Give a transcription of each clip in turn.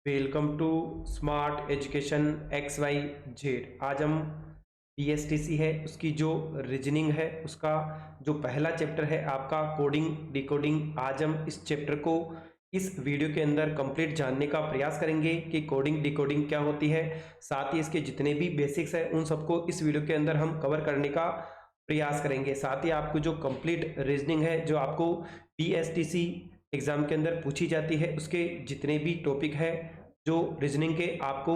Welcome to smart education X Y Z. आज हम पीएसटीसी है उसकी जो रीजनिंग है उसका जो पहला चैप्टर है आपका कोडिंग डिकोडिंग, आज हम इस चैप्टर को इस वीडियो के अंदर कंप्लीट जानने का प्रयास करेंगे कि कोडिंग डिकोडिंग क्या होती है। साथ ही इसके जितने भी बेसिक्स हैं उन सबको इस वीडियो के अंदर हम कवर करने का प्रयास करेंगे। साथ ही आपको जो कंप्लीट रीजनिंग है जो आपको पीएसटीसी एग्जाम के अंदर पूछी जाती है उसके जितने भी टॉपिक है जो रीजनिंग के आपको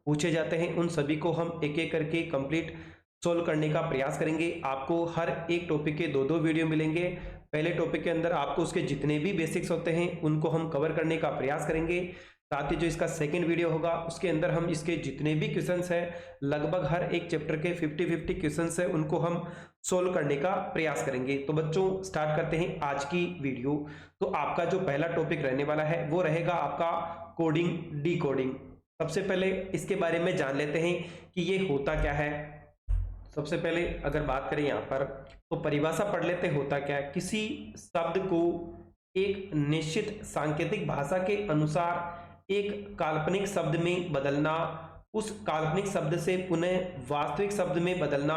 पूछे जाते हैं उन सभी को हम एक एक करके कंप्लीट सोल्व करने का प्रयास करेंगे। आपको हर एक टॉपिक के दो दो वीडियो मिलेंगे। पहले टॉपिक के अंदर आपको उसके जितने भी बेसिक्स होते हैं उनको हम कवर करने का प्रयास करेंगे। साथ ही जो इसका सेकंड वीडियो होगा उसके अंदर हम इसके जितने भी क्वेश्चंस हैं लगभग हर एक चैप्टर के 50-50 क्वेश्चंस हैं उनको हम सोल्व करने का प्रयास करेंगे। तो बच्चों स्टार्ट करते हैं आज की वीडियो। तो आपका जो पहला टॉपिक रहने वाला है वो रहेगा आपका कोडिंग डिकोडिंग। सबसे पहले इसके बारे में जान लेते हैं कि ये होता क्या है। सबसे पहले अगर बात करें यहाँ पर तो परिभाषा पढ़ लेते हैं होता क्या है। किसी शब्द को एक निश्चित सांकेतिक भाषा के अनुसार एक काल्पनिक शब्द में बदलना, उस काल्पनिक शब्द से पुनः वास्तविक शब्द में बदलना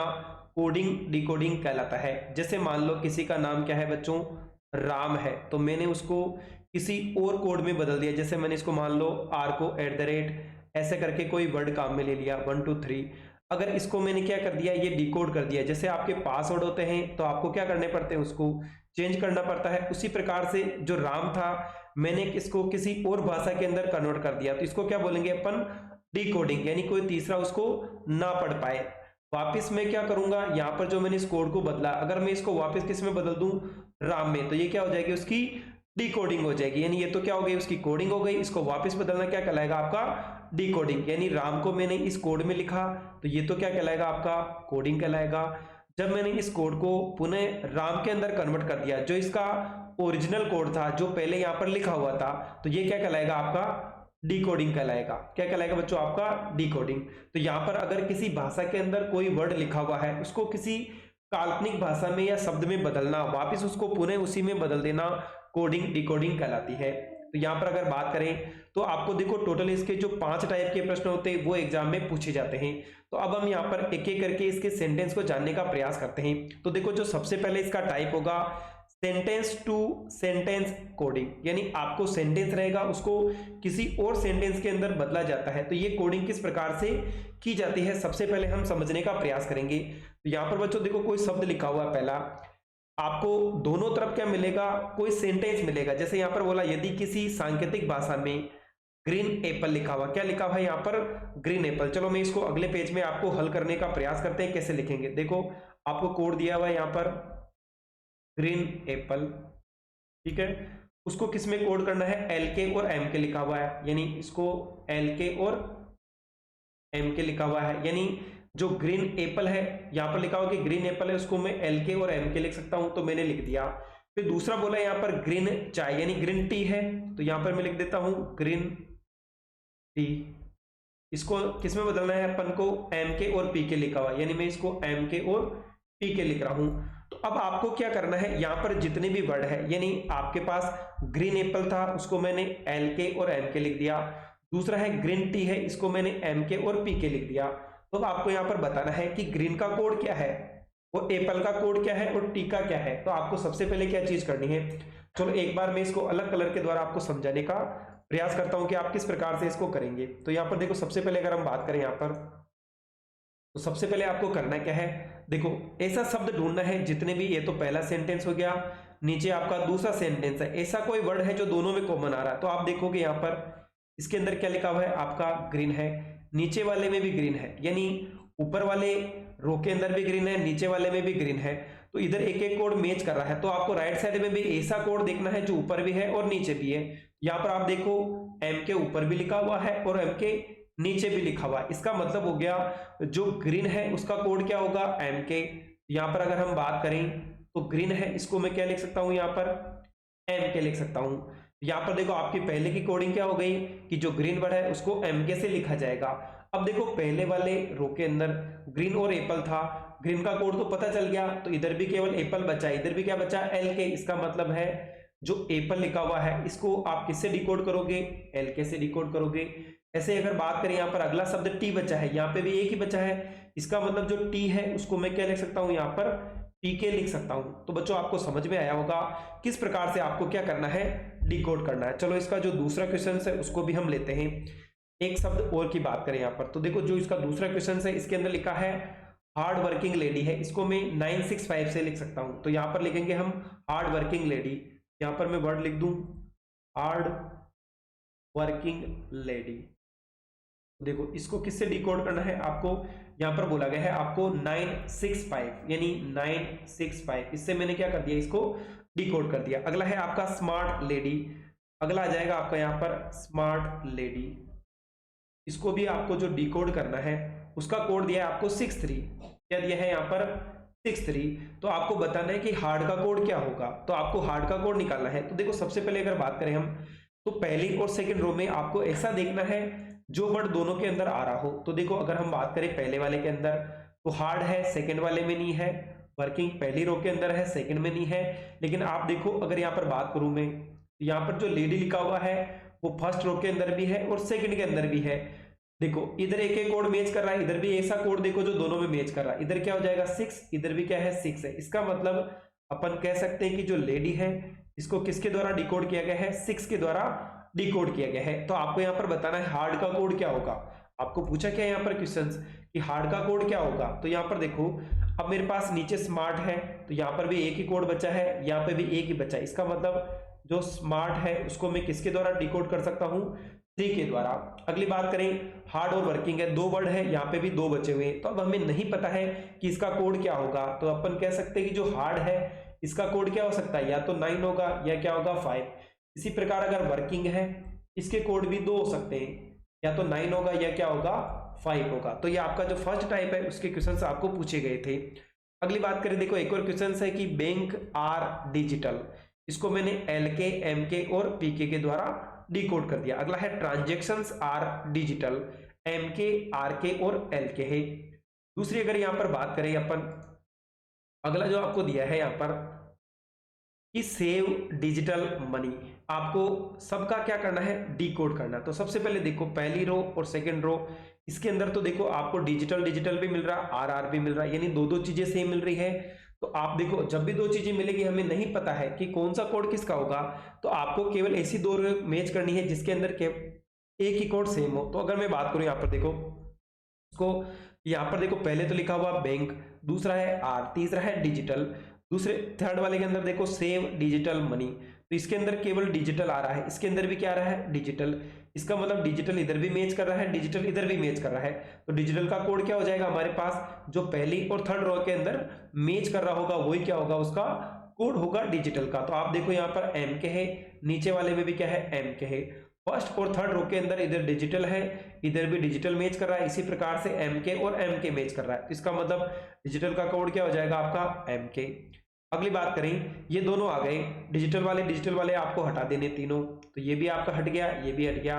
कोडिंग डिकोडिंग कहलाता है। जैसे मान लो किसी का नाम क्या है बच्चों, राम है, तो मैंने उसको किसी और कोड में बदल दिया। जैसे मैंने इसको मान लो आर को @ ऐसे करके कोई वर्ड काम में ले लिया 1 2 3। अगर इसको मैंने क्या कर दिया, ये डिकोड कर दिया। जैसे आपके पासवर्ड होते हैं तो आपको क्या करने पड़ते हैं, उसको चेंज करना पड़ता है। उसी प्रकार से जो राम था मैंने इसको किसी और भाषा के अंदर कन्वर्ट कर दिया, तो इसको क्या बोलेंगे अपन, डिकोडिंग। यानी कोई तीसरा उसको ना पढ़ पाए। वापस मैं क्या करूंगा, यहाँ पर जो मैंने इस कोड को बदला अगर मैं इसको वापस किस में बदल दूं, राम में, तो ये क्या हो जाएगी, उसकी डिकोडिंग हो जाएगी। यानी ये तो क्या हो गई, उसकी कोडिंग हो गई। इसको वापस बदलना क्या कहलाएगा, आपका डिकोडिंग। यानी राम को मैंने इस कोड में लिखा तो ये तो क्या कहलाएगा, आपका कोडिंग कहलाएगा। जब मैंने इस कोड को पुनः राम के अंदर कन्वर्ट कर दिया, जो इसका ओरिजिनल कोड था जो पहले यहाँ पर लिखा हुआ था, तो ये क्या कहलाएगा, आपका डिकोडिंग कहलाएगा। क्या कहलाएगा बच्चों, आपका डिकोडिंग। तो यहाँ पर अगर किसी भाषा के अंदर कोई वर्ड लिखा हुआ है उसको किसी काल्पनिक भाषा में या शब्द में बदलना, वापस उसको पुनः उसी में बदल देना, कोडिंग डिकोडिंग कहलाती है। तो यहाँ पर अगर बात करें तो आपको देखो टोटल इसके जो 5 टाइप के प्रश्न होते हैं वो एग्जाम में पूछे जाते हैं। तो अब हम यहाँ पर एक एक करके इसके सेंटेंस को जानने का प्रयास करते हैं। तो देखो जो सबसे पहले इसका टाइप होगा सेंटेंस टू सेंटेंस कोडिंग, यानी आपको सेंटेंस रहेगा उसको किसी और सेंटेंस के अंदर बदला जाता है। तो ये कोडिंग किस प्रकार से की जाती है सबसे पहले हम समझने का प्रयास करेंगे। तो यहाँ पर बच्चों देखो कोई शब्द लिखा हुआ है, पहला आपको दोनों तरफ क्या मिलेगा, कोई सेंटेंस मिलेगा। जैसे यहाँ पर बोला यदि किसी सांकेतिक भाषा में ग्रीन एप्पल लिखा हुआ, क्या लिखा हुआ है यहाँ पर, ग्रीन एप्पल। चलो मैं इसको अगले पेज में आपको हल करने का प्रयास करते हैं कैसे लिखेंगे। देखो आपको कोड दिया हुआ है यहाँ पर ग्रीन एप्पल, ठीक है। उसको किस में कोड करना है, LK और MK लिखा हुआ है, यानी इसको LK और MK लिखा हुआ है। यानी जो ग्रीन एप्पल है यहाँ पर लिखा हुआ कि ग्रीन एप्पल है, उसको मैं LK और MK लिख सकता हूं, तो मैंने लिख दिया। फिर दूसरा बोला यहाँ पर ग्रीन चाय यानी ग्रीन टी है, तो यहाँ पर मैं लिख देता हूं ग्रीन टी। इसको किस में बदलना है अपन को, MK और PK लिखा हुआ, यानी मैं इसको MK और PK लिख रहा हूं। तो अब आपको क्या करना है, यहाँ पर जितने भी वर्ड है, यानी आपके पास ग्रीन एप्पल था उसको मैंने LK और MK लिख दिया। दूसरा है ग्रीन टी है, इसको मैंने MK और PK लिख दिया। तो आपको यहाँ पर बताना है कि ग्रीन का कोड क्या है और एप्पल का कोड क्या है और टी का क्या है। तो आपको सबसे पहले क्या चीज करनी है, चलो एक बार मैं इसको अलग कलर के द्वारा आपको समझाने का प्रयास करता हूं कि आप किस प्रकार से इसको करेंगे। तो यहाँ पर देखो सबसे पहले अगर हम बात करें यहाँ पर, तो सबसे पहले आपको करना क्या है, देखो ऐसा शब्द ढूंढना है जितने भी, ये तो पहला सेंटेंस हो गया, नीचे आपका दूसरा सेंटेंस है, ऐसा कोई वर्ड है जो दोनों में कॉमन आ रहा है। तो आप देखोगे यहाँ पर इसके अंदर क्या लिखा हुआ है, आपका ग्रीन है, नीचे वाले में भी ग्रीन है, यानी ऊपर वाले रो के अंदर भी ग्रीन है, नीचे वाले में भी ग्रीन है। तो इधर एक एक कोड मैच कर रहा है। तो आपको राइट साइड में भी ऐसा कोड देखना है जो ऊपर भी है और नीचे भी है। यहाँ पर आप देखो MK ऊपर भी लिखा हुआ है और MK नीचे भी लिखा हुआ है। इसका मतलब हो गया जो ग्रीन है उसका कोड क्या होगा, MK। यहाँ पर अगर हम बात करें तो ग्रीन है, इसको मैं क्या लिख सकता हूँ, यहाँ पर MK लिख सकता हूँ। यहाँ पर देखो आपकी पहले की कोडिंग क्या हो गई कि जो ग्रीन वर्ड है उसको MK से लिखा जाएगा। अब देखो पहले वाले रो के अंदर ग्रीन और एप्पल था, ग्रीन का कोड तो पता चल गया, तो इधर भी केवल एप्पल बचा, इधर भी क्या बचा, LK। इसका मतलब है जो एप्पल लिखा हुआ है इसको आप किससे डिकोड करोगे, एलके से डिकोड करोगे। ऐसे अगर बात करें यहाँ पर अगला शब्द टी बचा है, यहाँ पे भी एक ही बचा है, इसका मतलब जो टी है उसको मैं क्या लिख सकता हूँ, यहाँ पर टीके लिख सकता हूँ। तो बच्चों आपको समझ में आया होगा किस प्रकार से आपको क्या करना है, डिकोड करना है। चलो इसका जो दूसरा क्वेश्चन है उसको भी हम लेते हैं। एक शब्द और की बात करें यहाँ पर, तो देखो जो इसका दूसरा क्वेश्चन है इसके अंदर लिखा है हार्ड वर्किंग लेडी है, इसको मैं 965 से लिख सकता हूं। तो यहां पर लिखेंगे हम हार्ड वर्किंग लेडी, यहां पर मैं वर्ड लिख दूं हार्ड वर्किंग लेडी। देखो इसको किससे डिकोड करना है, आपको यहां पर बोला गया है आपको 965 यानी 965, इससे मैंने क्या कर दिया, इसको डिकोड कर दिया। अगला है आपका स्मार्ट लेडी, अगला आ जाएगा आपका यहां पर स्मार्ट लेडी, इसको भी आपको जो डिकोड करना है उसका कोड दिया है आपको 63, क्या दिया है यहाँ पर 63। तो आपको बताना है कि हार्ड का कोड क्या होगा, तो आपको हार्ड का कोड निकालना है। तो देखो सबसे पहले अगर बात करें हम, तो पहली और सेकंड रो में आपको ऐसा देखना है जो वर्ड दोनों के अंदर आ रहा हो। तो देखो अगर हम बात करें पहले वाले के अंदर, तो हार्ड है, सेकंड वाले में नहीं है, वर्किंग पहली रो के अंदर है, सेकंड में नहीं है। लेकिन आप देखो अगर यहाँ पर बात करूं मैं, यहाँ पर जो लेडी लिखा हुआ है वो फर्स्ट रो के अंदर भी है और सेकंड के अंदर भी है। देखो इधर एक एक कोड मैच कर रहा है, इधर भी ऐसा कोड देखो जो दोनों में मैच कर रहा है। इधर क्या हो जाएगा 6, इधर भी क्या है 6 है। इसका मतलब अपन कह सकते हैं कि जो लेडी है इसको किसके द्वारा डिकोड किया गया है, 6 के द्वारा डिकोड किया गया है। तो आपको यहाँ पर बताना है हार्ड का कोड क्या होगा। आपको पूछा क्या यहाँ पर क्वेश्चन कि हार्ड का कोड क्या होगा। तो यहाँ पर देखो अब मेरे पास नीचे स्मार्ट है, तो यहाँ पर भी एक ही कोड बचा है, यहाँ पे भी एक ही बचा है। इसका मतलब जो स्मार्ट है उसको मैं किसके द्वारा डिकोड कर सकता हूँ, 3 के द्वारा। अगली बात करें हार्ड और वर्किंग है, 2 वर्ड है, यहाँ पे भी 2 बचे हुए हैं। तो अब हमें नहीं पता है कि इसका कोड क्या होगा, तो अपन कह सकते हैं कि जो हार्ड है इसका कोड क्या हो सकता है, या तो 9 होगा या क्या होगा 5। इसी प्रकार अगर वर्किंग है इसके कोड भी 2 हो सकते हैं, या तो 9 होगा या क्या होगा 5 होगा। तो ये आपका जो फर्स्ट टाइप है उसके क्वेश्चन आपको पूछे गए थे। अगली बात करें, देखो एक और क्वेश्चन है कि बैंक आर डिजिटल, इसको मैंने एलके, एमके और पीके के द्वारा डिकोड कर दिया। अगला है transactions are digital, MK, RK और एलके है। दूसरी अगर यहां पर बात करें अपन, अगला जो आपको दिया है यहां पर कि सेव डिजिटल मनी, आपको सबका क्या करना है, डिकोड करना। तो सबसे पहले देखो पहली रो और सेकंड रो, इसके अंदर तो देखो आपको डिजिटल डिजिटल भी मिल रहा है, आर भी मिल रहा है, यानी दो चीजें सेम मिल रही है। तो आप देखो जब भी 2 चीजें मिलेगी, हमें नहीं पता है कि कौन सा कोड किसका होगा, तो आपको केवल ऐसी 2 मैच करनी है जिसके अंदर एक ही कोड सेम हो। तो अगर मैं बात करूं यहाँ पर देखो इसको, यहाँ पर देखो पहले तो लिखा हुआ बैंक, दूसरा है आर, तीसरा है डिजिटल, दूसरे थर्ड वाले के अंदर देखो सेव डिजिटल मनी, तो इसके अंदर केवल डिजिटल आ रहा है, इसके अंदर भी क्या आ रहा है डिजिटल। इसका मतलब डिजिटल इधर भी मैच कर रहा है, डिजिटल इधर भी मैच कर रहा है। तो डिजिटल का कोड क्या हो जाएगा हमारे पास, जो पहली और थर्ड रो के अंदर मैच कर रहा होगा वही क्या होगा, उसका कोड होगा डिजिटल का। तो आप देखो यहाँ पर एम के है, नीचे वाले में भी क्या है एम के है। फर्स्ट और थर्ड रो के अंदर इधर डिजिटल है, इधर भी डिजिटल मैच कर रहा है, इसी प्रकार से एम के और एम के मैच कर रहा है। इसका मतलब डिजिटल का कोड क्या हो जाएगा आपका एम के। अगली बात करें, ये दोनों आ गए डिजिटल वाले आपको हटा देने तीनों, तो ये भी आपका हट गया, ये भी हट गया।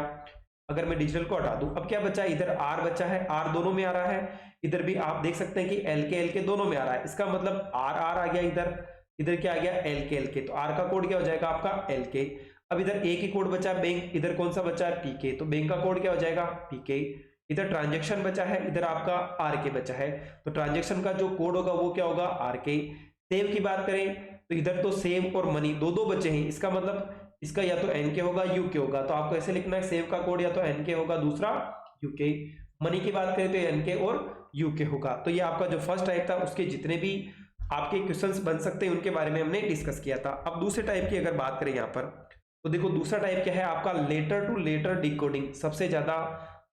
अगर मैं डिजिटल को हटा दूं, अब क्या बचा, इधर आर बचा है, आर दोनों में आ रहा है, इधर भी आप देख सकते हैं कि एल के दोनों में आ रहा है। इसका मतलब आर आ गया, इधर क्या आ गया एल के, तो आर का कोड क्या हो जाएगा आपका एल के। अब इधर एक ही कोड बचा बैंक, इधर कौन सा बचा है पीके, तो बैंक का कोड क्या हो जाएगा पीके। इधर ट्रांजेक्शन बचा है, इधर आपका आर के बचा है, तो ट्रांजेक्शन का जो कोड होगा वो क्या होगा आर के। सेव की बात करें तो इधर तो सेव और मनी दो बचे हैं, इसका मतलब इसका या तो एन के होगा यू के होगा, तो आपको ऐसे लिखना है सेव का कोड या तो एन के होगा, दूसरा यू के। मनी की बात करें तो एन के और यू के होगा। तो ये आपका जो फर्स्ट टाइप था उसके जितने भी आपके क्वेश्चंस बन सकते हैं उनके बारे में हमने डिस्कस किया था। अब दूसरे टाइप की अगर बात करें यहाँ पर, तो देखो दूसरा टाइप क्या है आपका लेटर टू लेटर डिकोडिंग। सबसे ज्यादा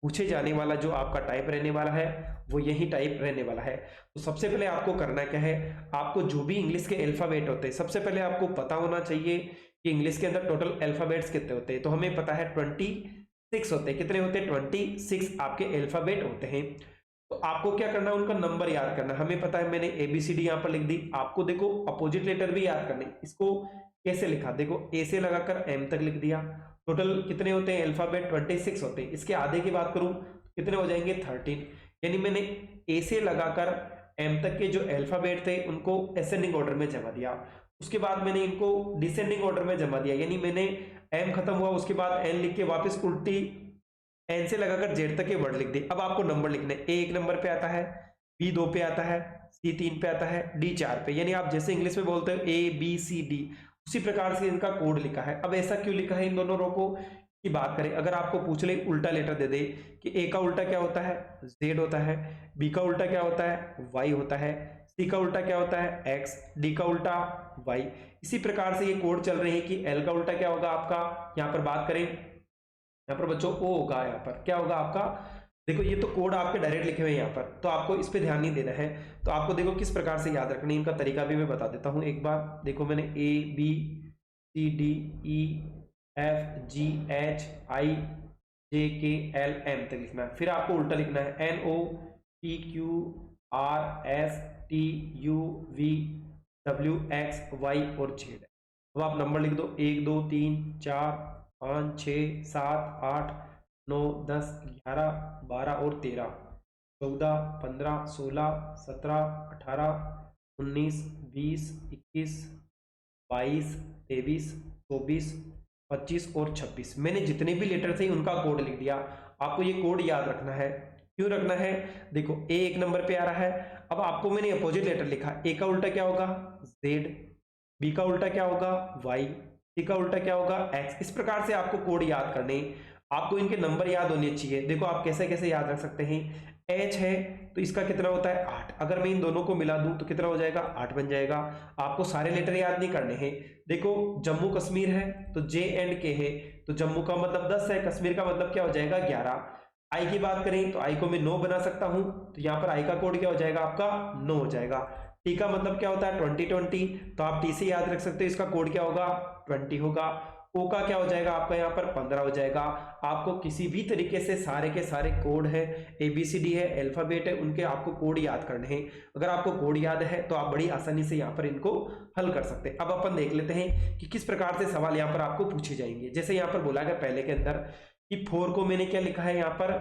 पूछे जाने वाला जो आपका टाइप रहने वाला है वो यही टाइप रहने वाला है। तो सबसे पहले आपको करना क्या है, आपको जो भी इंग्लिश के अल्फाबेट होते हैं सबसे पहले आपको पता होना चाहिए कि इंग्लिश के अंदर टोटल अल्फाबेट्स कितने होते हैं। तो हमें पता है 26 होते हैं। कितने होते हैं 26 आपके अल्फाबेट होते हैं। तो आपको क्या करना है, उनका नंबर याद करना। हमें पता है, मैंने ABCD यहाँ पर लिख दी। आपको देखो अपोजिट लेटर भी याद करने। इसको कैसे लिखा, देखो ए से लगाकर एम तक लिख दिया। टोटल कितने होते हैं अल्फाबेट 26 होते हैं। इसके आधे की बात करूं कितने हो जाएंगे 13, यानी मैंने ए से लगाकर एम तक के जो अल्फाबेट थे उनको असेंडिंग ऑर्डर में जमा दिया। उसके बाद मैंने इनको डिसेंडिंग ऑर्डर में जमा दिया, यानी मैंने एम खत्म हुआ उसके बाद एन लिख के वापस उल्टी एन से लगाकर जेड तक के वर्ड लिख दिए। अब आपको नंबर लिखने, ए 1 नंबर पे आता है, बी 2 पे आता है, सी 3 पे आता है, डी 4 पे, यानी आप जैसे इंग्लिश में बोलते हो ए बी सी डी, उसी प्रकार से इनका कोड लिखा है। अब ऐसा क्यों लिखा है इन दोनों रो को की बात करें, अगर आपको पूछ ले उल्टा लेटर दे दे कि ए का उल्टा क्या होता है, जेड होता है, बी का उल्टा क्या होता है, वाई होता है, सी का उल्टा क्या होता है, एक्स, डी का उल्टा वाई, इसी प्रकार से ये कोड चल रहे हैं कि एल का उल्टा क्या होगा आपका, यहाँ पर बात करें, यहाँ पर बच्चों ओ होगा, यहाँ पर क्या होगा आपका, देखो ये तो कोड आपके डायरेक्ट लिखे हुए हैं यहाँ पर, तो आपको इस पे ध्यान नहीं देना है। तो आपको देखो किस प्रकार से याद रखना है, इनका तरीका भी मैं बता देता हूँ एक बार। देखो मैंने A B C D E F G H I J K L M तक लिखना है, फिर आपको उल्टा लिखना है N O P Q R S T U V W X Y और जेड। अब आप नंबर लिख दो 1 2 3 4 5 6 7 8 9 10 11 12 और 13 14 15 16 17 18 19 20 21 22 23 24 25 और 26, मैंने जितने भी लेटर थे उनका कोड लिख दिया। आपको ये कोड याद रखना है, क्यों रखना है, देखो ए 1 नंबर पे आ रहा है, अब आपको मैंने अपोजिट लेटर लिखा, ए का उल्टा क्या होगा जेड, बी का उल्टा क्या होगा वाई, सी का उल्टा क्या होगा एक्स, इस प्रकार से आपको कोड याद करने, आपको इनके नंबर याद होने चाहिए। देखो आप कैसे कैसे याद रख सकते हैं, एच है तो इसका कितना होता है 8, अगर मैं इन दोनों को मिला दूं तो कितना हो जाएगा 8 बन जाएगा। आपको सारे लेटर याद नहीं करने हैं। देखो जम्मू कश्मीर है तो जे एंड के है, तो जम्मू का मतलब 10 है, कश्मीर का मतलब क्या हो जाएगा 11। आई की बात करें तो आई को मैं 9 बना सकता हूं, तो यहाँ पर आई का कोड क्या हो जाएगा आपका 9 हो जाएगा। टी का मतलब क्या होता है 20, तो आप टी से याद रख सकते हो, इसका कोड क्या होगा 20 होगा। ओ का क्या हो जाएगा आपका यहाँ पर 15 हो जाएगा। आपको किसी भी तरीके से सारे के सारे कोड है, ABCD है, अल्फाबेट है, उनके आपको कोड याद करने हैं। अगर आपको कोड याद है तो आप बड़ी आसानी से यहाँ पर इनको हल कर सकते हैं। अब अपन देख लेते हैं कि किस प्रकार से सवाल यहाँ पर आपको पूछे जाएंगे। जैसे यहाँ पर बोला गया पहले के अंदर कि 4 को मैंने क्या लिखा है, यहाँ पर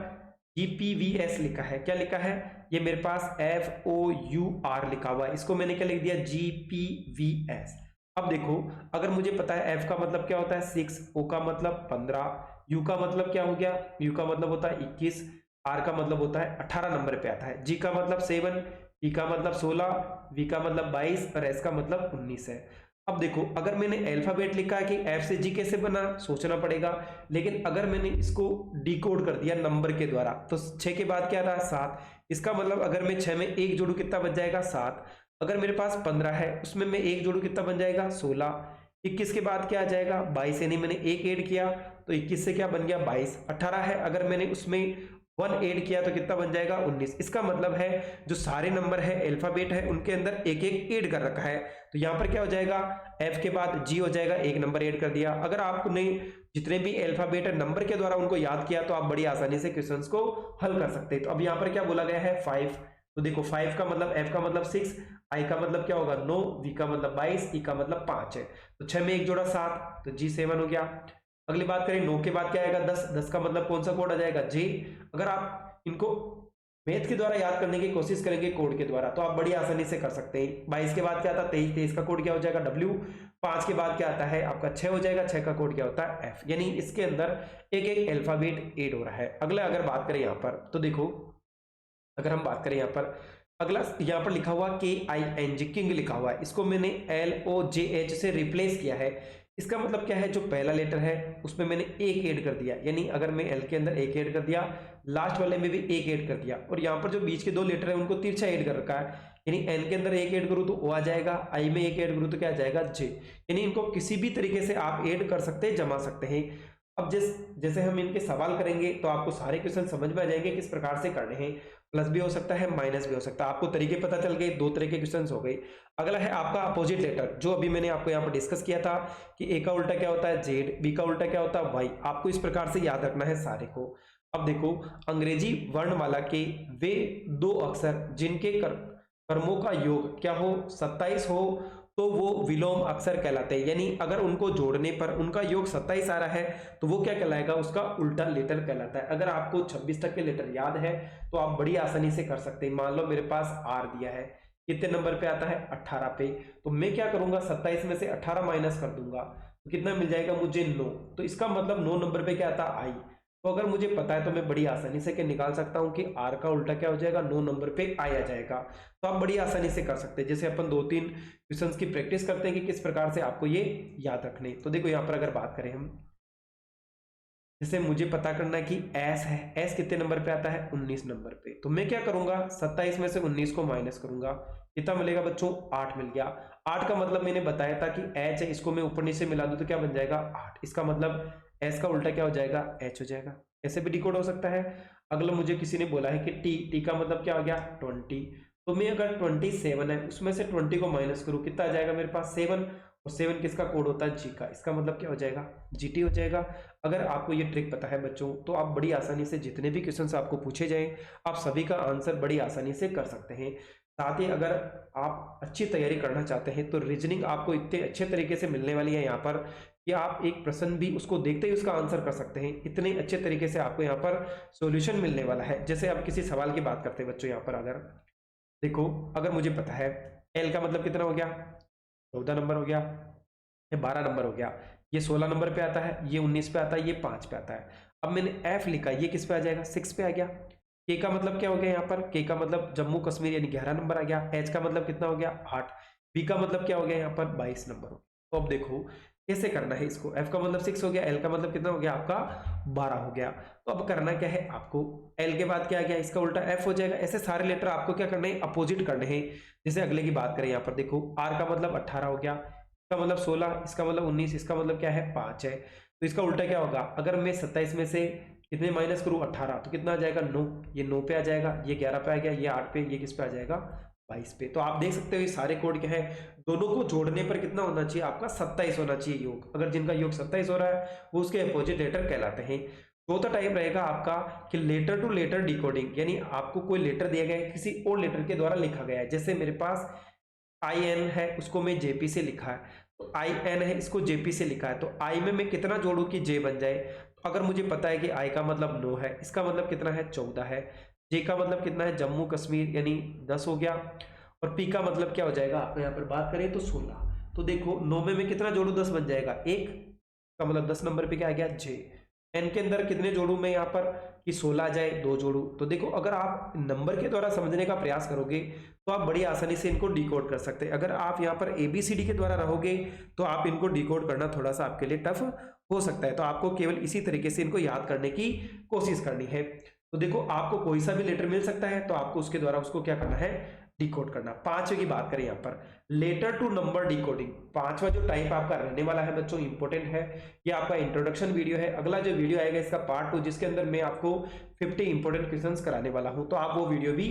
GPVS लिखा है। क्या लिखा है, ये मेरे पास FOUR लिखा हुआ है, इसको मैंने क्या लिख दिया GPVS। अब देखो अगर मुझे पता है F का मतलब क्या होता है 6, O का मतलब 15, U का मतलब क्या हो गया, U का मतलब होता है 21, R का मतलब होता है 18 नंबर पे आता है, G का मतलब 7, T का मतलब 16, V का मतलब 22 और S का मतलब 19 है। अब देखो अगर मैंने अल्फाबेट लिखा है कि F से G कैसे बना सोचना पड़ेगा, लेकिन अगर मैंने इसको डिकोड कर दिया नंबर के द्वारा तो 6 के बाद क्या रहा 7, इसका मतलब अगर मैं 6 में 1 जोड़ू कितना बच जाएगा 7। अगर मेरे पास 15 है उसमें मैं 1 जोड़ू कितना बन जाएगा 16। 21 के बाद क्या आ जाएगा 22, यानी मैंने 1 ऐड किया तो 21 से क्या बन गया 22। 18 है अगर मैंने उसमें 1 ऐड किया तो कितना बन जाएगा 19। इसका मतलब है जो सारे नंबर है अल्फाबेट है उनके अंदर एक एक ऐड कर रखा है, तो यहाँ पर क्या हो जाएगा F के बाद G हो जाएगा, एक नंबर ऐड कर दिया। अगर आपने जितने भी अल्फाबेट है नंबर के द्वारा उनको याद किया तो आप बड़ी आसानी से क्वेश्चंस को हल कर सकते हैं। तो अब यहाँ पर क्या बोला गया है 5, तो देखो 5 का मतलब F का मतलब 6, I का मतलब क्या होगा 9, V का मतलब 22, E का मतलब 5 है, तो 6 में 1 जोड़ा 7, तो G 7 हो गया। अगली बात करें 9 के बाद क्या आएगा 10, 10 का मतलब कौन सा कोड आ जाएगा J। अगर आप इनको मैथ के द्वारा याद करने की कोशिश करेंगे कोड के द्वारा तो आप बड़ी आसानी से कर सकते हैं। 22 के बाद क्या आता है 23, 23 का कोड क्या हो जाएगा W। 5 के बाद क्या आता है आपका 6 हो जाएगा, 6 का कोड क्या होता है F, यानी इसके अंदर एक एक अल्फाबेट ऐड हो रहा है। अगला अगर बात करें यहाँ पर तो देखो अगर हम बात करें यहाँ पर अगला यहाँ पर लिखा हुआ KING किंग लिखा हुआ है, इसको मैंने LOJH से रिप्लेस किया है। इसका मतलब क्या है जो पहला लेटर है उसमें मैंने एक ऐड कर दिया, यानी अगर मैं L के अंदर एक ऐड कर दिया लास्ट वाले में भी एक ऐड कर दिया, और यहाँ पर जो बीच के 2 लेटर है उनको तिरछा ऐड कर रखा है, यानी N के अंदर एक ऐड करूँ तो O आ जाएगा, I में एक ऐड करूँ तो क्या आ जाएगा J। यानी इनको किसी भी तरीके से आप ऐड कर सकते हैं, जमा सकते हैं। अब जैसे हम इनके सवाल करेंगे तो आपको सारे क्वेश्चन समझ में आ जाएंगे किस प्रकार से करने हैं। प्लस भी हो सकता है माइनस भी हो सकता है, आपको तरीके पता चल गए, 2 तरह के क्वेश्चंस हो गए। अगला है आपका अपोजिट लेटर, जो अभी मैंने आपको यहाँ पर डिस्कस किया था कि ए का उल्टा क्या होता है जेड, बी का उल्टा क्या होता है वाई। आपको इस प्रकार से याद रखना है सारे को। अब देखो अंग्रेजी वर्णमाला के वे 2 अक्षर जिनके कर्मों का योग क्या हो 27 हो तो वो विलोम अक्षर कहलाते हैं, यानी अगर उनको जोड़ने पर उनका योग 27 आ रहा है तो वो क्या कहलाएगा उसका उल्टा लेटर कहलाता है। अगर आपको 26 तक के लेटर याद है तो आप बड़ी आसानी से कर सकते हैं। मान लो मेरे पास आर दिया है, कितने नंबर पे आता है 18 पे। तो मैं क्या करूंगा 27 में से 18 माइनस कर दूंगा तो कितना मिल जाएगा मुझे 9। तो इसका मतलब 9 नंबर पे क्या आता आई। तो अगर मुझे पता है तो मैं बड़ी आसानी से क्या निकाल सकता हूं कि आर का उल्टा क्या हो जाएगा 9 नंबर पे आई आ जाएगा। तो आप बड़ी आसानी से कर सकते हैं। जैसे अपन 2-3 क्वेश्चंस की प्रैक्टिस करते हैं कि किस प्रकार से आपको ये याद रखने। तो देखो यहाँ पर अगर बात करें हम, जैसे मुझे पता करना है कि एस है, एस कितने नंबर पे आता है 19 नंबर पे। तो मैं क्या करूंगा 27 में से 19 को माइनस करूंगा, कितना मिलेगा बच्चों 8 मिल गया। 8 का मतलब मैंने बताया था कि एच है, इसको मैं ऊपर नीचे मिला दूं तो क्या बन जाएगा 8। इसका मतलब एस का उल्टा क्या हो जाएगा एच हो जाएगा। ऐसे भी डिकोड हो सकता है। अगला मुझे किसी ने बोला है कि टी, टी का मतलब क्या हो गया 20। तो मैं अगर 27 है उसमें से 20 को माइनस करूं कितना आ जाएगा मेरे पास 7। और 7 किसका कोड होता है जी का, इसका मतलब क्या हो जाएगा जीटी हो जाएगा। अगर आपको ये ट्रिक पता है बच्चों तो आप बड़ी आसानी से जितने भी क्वेश्चंस आपको पूछे जाएं आप सभी का आंसर बड़ी आसानी से कर सकते हैं। साथ ही अगर आप अच्छी तैयारी करना चाहते हैं तो रीजनिंग आपको इतने अच्छे तरीके से मिलने वाली है यहाँ पर कि आप एक प्रश्न भी उसको देखते ही उसका आंसर कर सकते हैं। इतने अच्छे तरीके से आपको यहाँ पर सॉल्यूशन मिलने वाला है। जैसे आप किसी सवाल की बात करते हैं बच्चों, यहाँ पर अगर देखो अगर मुझे पता है एल का मतलब कितना हो गया 14 नंबर हो गया, ये 12 नंबर हो गया, ये 16 नंबर पे आता है, ये 19 पे आता है, ये 5 पे आता है। अब मैंने एफ लिखा, ये किस पे आ जाएगा 6 पे आ गया। के का मतलब क्या हो गया यहाँ पर, के का मतलब जम्मू कश्मीर यानी 11 नंबर आ गया। एच का मतलब कितना हो गया 8। बी का मतलब क्या हो गया यहाँ पर 22 नंबर हो गया। तो अब देखो कैसे करना है इसको, एफ का मतलब 6 हो गया, एल का मतलब कितना हो गया आपका 12 हो गया। तो अब करना क्या है आपको, एल के बाद क्या आ गया इसका उल्टा एफ हो जाएगा। ऐसे सारे लेटर आपको क्या करने हैं अपोजिट करने हैं। जैसे अगले की बात करें यहाँ पर देखो आर का मतलब 18 हो गया, इसका मतलब 16, इसका मतलब 19, इसका मतलब क्या है 5 है। तो इसका उल्टा क्या होगा, अगर मैं 27 में से कितने माइनस करूं 18 तो कितना आ जाएगा 9। ये 9 पे आ जाएगा, ये 11 पे आ गया, ये 8 पे, ये किस पे आ जाएगा 22 पे। तो आप देख सकते हो ये सारे कोड क्या है, दोनों को जोड़ने पर कितना होना चाहिए आपका 27 होना चाहिए योग। अगर जिनका योग 27 हो रहा है वो उसके अपोजिट लेटर कहलाते हैं। चौथा टाइप रहेगा आपका कि लेटर टू लेटर डिकोडिंग, यानी आपको कोई लेटर दिया गया है किसी और लेटर के द्वारा लिखा गया है। जैसे मेरे पास आई एन है उसको मैं जेपी से लिखा है, तो आई एन है इसको जेपी से लिखा है, तो आई में मैं कितना जोड़ू कि जे बन जाए। तो अगर मुझे पता है कि आई का मतलब 9 है, इसका मतलब कितना है 14 है, जे का मतलब कितना है जम्मू कश्मीर यानी 10 हो गया, और पी का मतलब क्या हो जाएगा आप यहाँ पर बात करें तो 16। तो देखो 9 में मैं कितना जोड़ू 10 बन जाएगा, एक का मतलब 10 नंबर पे क्या आ गया जे। एन के अंदर कितने जोड़ू मैं यहाँ पर कि 16 आ जाए 2 जोड़ू। तो देखो अगर आप नंबर के द्वारा समझने का प्रयास करोगे तो आप बड़ी आसानी से इनको डिकोड कर सकते हैं। अगर आप यहाँ पर एबीसीडी के द्वारा रहोगे तो आप इनको डिकोड करना थोड़ा सा आपके लिए टफ हो सकता है। तो आपको केवल इसी तरीके से इनको याद करने की कोशिश करनी है। तो देखो आपको कोई सा भी लेटर मिल सकता है तो आपको उसके द्वारा उसको क्या करना है डिकोड करना। पांचवे की बात करें यहाँ पर लेटर टू नंबर डिकोडिंग, पांचवा जो टाइप आपका रहने वाला है बच्चों इंपॉर्टेंट है, ये आपका इंट्रोडक्शन वीडियो है। अगला जो वीडियो आएगा इसका पार्ट 2 जिसके अंदर मैं आपको 50 इंपॉर्टेंट क्वेश्चंस कराने वाला हूं, तो आप वो वीडियो भी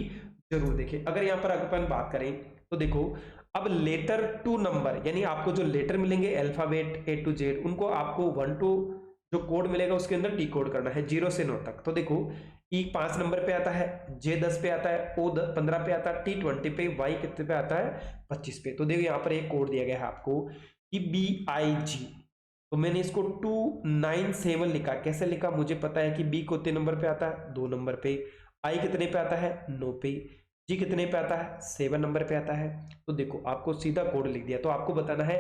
जरूर देखें। अगर यहाँ पर अपन बात करें तो देखो अब लेटर टू नंबर यानी आपको जो लेटर मिलेंगे अल्फाबेट ए टू जेड उनको आपको 1 टू जो कोड मिलेगा उसके अंदर डिकोड करना है 0 से 9 तक। तो देखो ई 5 नंबर पे आता है, जे 10 पे आता है, ओ 15 पे आता है, टी 20 पे, वाई कितने पे आता है 25 पे। तो देखो यहाँ पर एक कोड दिया गया है आपको कि BIG, तो मैंने इसको 297 लिखा। कैसे लिखा, मुझे पता है कि बी कितने नंबर पे आता है 2 नंबर पे, आई कितने पे आता है 9 पे, जी कितने पे आता है 7 नंबर पे आता है। तो देखो आपको सीधा कोड लिख दिया। तो आपको बताना है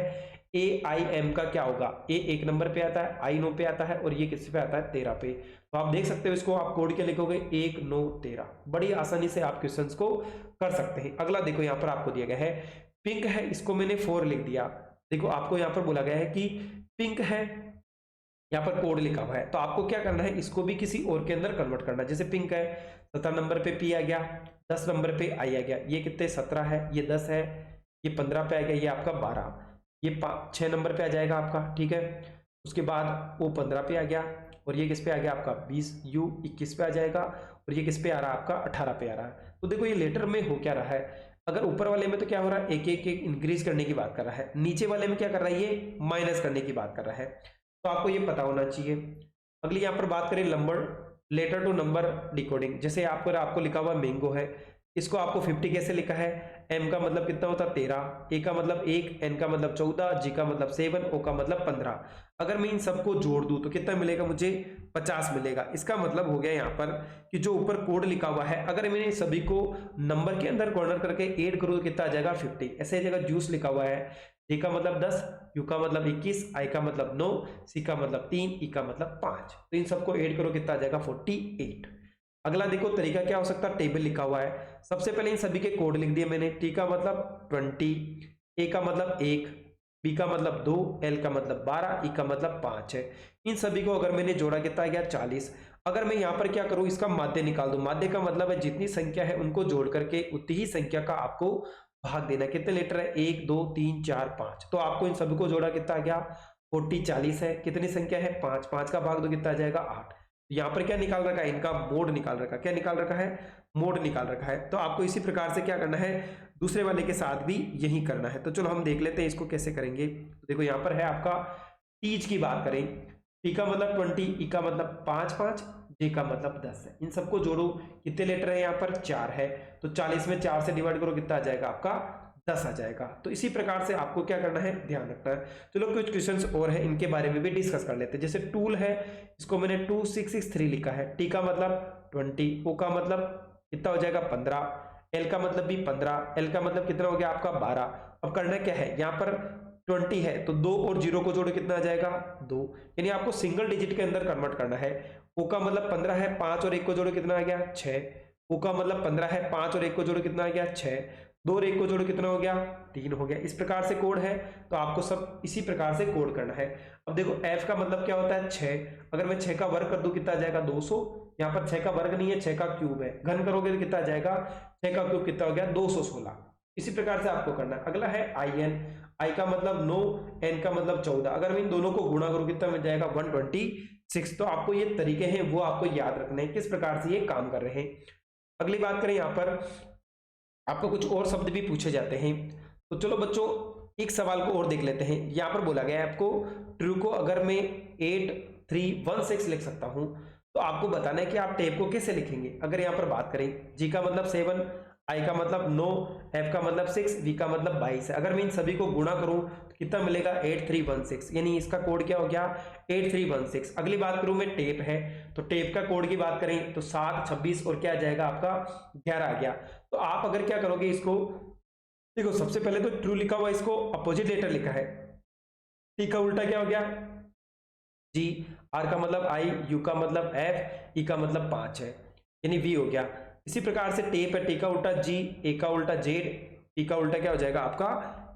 AIM का क्या होगा, ए 1 नंबर पे आता है, आई 9 पे आता है और ये किस पे आता है 13 पे। तो आप देख सकते हो इसको आप कोड के लिखोगे 1 9 13, बड़ी आसानी से आप क्वेश्चंस को कर सकते हैं। अगला देखो यहाँ पर आपको दिया गया है पिंक है, इसको मैंने 4 लिख दिया। देखो आपको यहाँ पर बोला गया है कि पिंक है, यहाँ पर कोड लिखा हुआ है, तो आपको क्या करना है इसको भी किसी और के अंदर कन्वर्ट करना है। जैसे पिंक है 17 नंबर पे पी आ गया, 10 नंबर पे आई आ गया, ये कितने 17 है, ये 10 है, ये 15 पे आ गया, ये आपका 12, ये 6 नंबर पे आ जाएगा आपका, ठीक है। उसके बाद वो 15 पे आ गया और ये किस पे आ गया आपका 20, यू 21 पे आ जाएगा और ये किस पे आ रहा है आपका 18 पे आ रहा है। तो देखो ये लेटर में हो क्या रहा है, अगर ऊपर वाले में तो क्या हो रहा है एक एक इंक्रीज करने की बात कर रहा है, नीचे वाले में क्या कर रहा है ये माइनस करने की बात कर रहा है। तो आपको ये पता होना चाहिए। अगली यहाँ पर बात करें number letter to number decoding, जैसे आपको लिखा हुआ मैंगो है, इसको आपको 50 कैसे लिखा है, m का मतलब कितना होता है 13, a का मतलब 1, n का मतलब 14, g का मतलब 7, o का मतलब 15। अगर मैं इन सबको जोड़ दूं तो कितना मिलेगा मुझे 50 मिलेगा। इसका मतलब हो गया यहाँ पर कि जो ऊपर कोड लिखा हुआ है अगर मैंने सभी को नंबर के अंदर कॉर्नर करके ऐड करूँ तो कितना आ जाएगा 50। ऐसे जगह जूस लिखा हुआ है, j का मतलब 10, u का मतलब 21, i का मतलब 9, c का मतलब 3, e का मतलब 5। तो इन सबको ऐड करो कितना आ जाएगा 48। अगला देखो तरीका क्या हो सकता है, टेबल लिखा हुआ है, सबसे पहले इन सभी के कोड लिख दिए मैंने। t का मतलब 20, a का मतलब 1, b का मतलब 2, l का मतलब 12, e का मतलब 5 है। इन सभी को अगर मैंने जोड़ा कितना आ गया 40। अगर मैं यहाँ पर क्या करूँ, इसका माध्य निकाल दूं, माध्य का मतलब है जितनी संख्या है उनको जोड़ करके उतनी ही संख्या का आपको भाग देना। कितने लीटर है, 1 2 3 4 5, तो आपको इन सभी को जोड़ा कितना आ गया 40, 40 है। कितनी संख्या है 5, 5 का भाग दो कितना आ जाएगा 8। यहाँ पर क्या निकाल रखा है, इनका मोड निकाल रखा है। क्या निकाल रखा है, मोड निकाल रखा है। तो आपको इसी प्रकार से क्या करना है, दूसरे वाले के साथ भी यही करना है। तो चलो हम देख लेते हैं इसको कैसे करेंगे। तो देखो यहाँ पर है आपका टीज की बात करें, टी का मतलब 20, ई का मतलब 5 5, जे का मतलब 10 है। इन सबको जोड़ो, कितने लेटर है यहाँ पर 4 है, तो 40 में 4 से डिवाइड करो कितना आ जाएगा आपका 10 आ जाएगा। तो इसी प्रकार से आपको क्या करना है, ध्यान रखना है। चलो कुछ क्वेश्चंस और है, इनके बारे में भी डिस्कस कर लेते हैं। जैसे टूल है, इसको मैंने 2663 लिखा है। टी का मतलब 20, ओ का मतलब कितना हो जाएगा 15, एल का मतलब भी 15, एल का मतलब कितना हो गया आपका 12। अब करना क्या है, यहाँ पर 20 है तो 2 और 0 को जोड़ो कितना आ जाएगा 2, यानी आपको सिंगल डिजिट के अंदर कन्वर्ट करना है। ओ का मतलब 15 है, 5 और 1 को जोड़ो कितना आ गया 6। ओ का मतलब 15 है, 5 और 1 को जोड़ो कितना आ गया 6, 2 और 1 को जोड़ो कितना हो गया 3 हो गया। इस प्रकार से कोड है, तो आपको सब इसी प्रकार से कोड करना है। अब देखो f का मतलब क्या होता है 6, अगर मैं 6 का वर्ग कर दूं कितना आ जाएगा 200। यहाँ पर 6 का वर्ग नहीं है, 6 का क्यूब है, घन करोगे तो कितना आ जाएगा 6 का क्यूब कितना हो गया 216। इसी प्रकार से आपको करना है। अगला है in, i का मतलब 9, n का मतलब 14, अगर मैं इन दोनों को गुणा करूं कितना मिल जाएगा 126। तो आपको ये तरीके हैं वो आपको याद रखने हैं, किस प्रकार से ये काम कर रहे हैं। अगली बात करें, यहाँ पर आपको कुछ और शब्द भी पूछे जाते हैं। तो चलो बच्चों एक सवाल को और देख लेते हैं। यहाँ पर बोला गया है आपको ट्रू को अगर मैं 8316 लिख सकता हूं तो आपको बताना है कि आप टेप को कैसे लिखेंगे। अगर यहाँ पर बात करें, जी का मतलब 7, आई का मतलब 9, एफ का मतलब 6, वी का मतलब 22 है। अगर मैं इन सभी को गुणा करूं तो कितना मिलेगा 8316, यानी इसका कोड क्या हो गया 8316। अगली बात करूं मैं टेप है, तो टेप का कोड की बात करें तो 7 26 और क्या आ जाएगा आपका 11 आ गया। तो आप अगर क्या करोगे इसको, देखो सबसे पहले तो ट्रू लिखा हुआ, इसको अपोजिट लेटर लिखा है, टी का उल्टा क्या हो गया जी, आर का मतलब आई, यू का मतलब एफ, ई का मतलब 5 है यानी वी हो गया। इसी प्रकार से टेप है, टी का उल्टा जी, ए का उल्टा जेड, टी का उल्टा क्या हो जाएगा आपका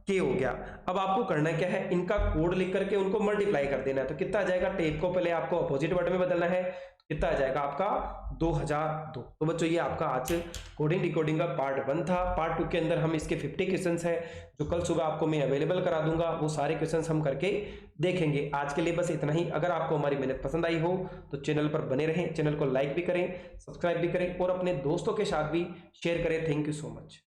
के हो गया। अब आपको करना क्या है, इनका कोड लिख करके उनको मल्टीप्लाई कर देना है। तो कितना आ जाएगा, टेप को पहले आपको अपोजिट वर्ड में बदलना है, कितना आ जाएगा आपका 2002। तो बच्चों ये आपका आज कोडिंग डिकोडिंग का पार्ट 1 था। पार्ट 2 के अंदर हम इसके 50 क्वेश्चंस है जो कल सुबह आपको मैं अवेलेबल करा दूंगा, वो सारे क्वेश्चंस हम करके देखेंगे। आज के लिए बस इतना ही। अगर आपको हमारी मेहनत पसंद आई हो तो चैनल पर बने रहें, चैनल को लाइक भी करें, सब्सक्राइब भी करें और अपने दोस्तों के साथ भी शेयर करें। Thank you so much.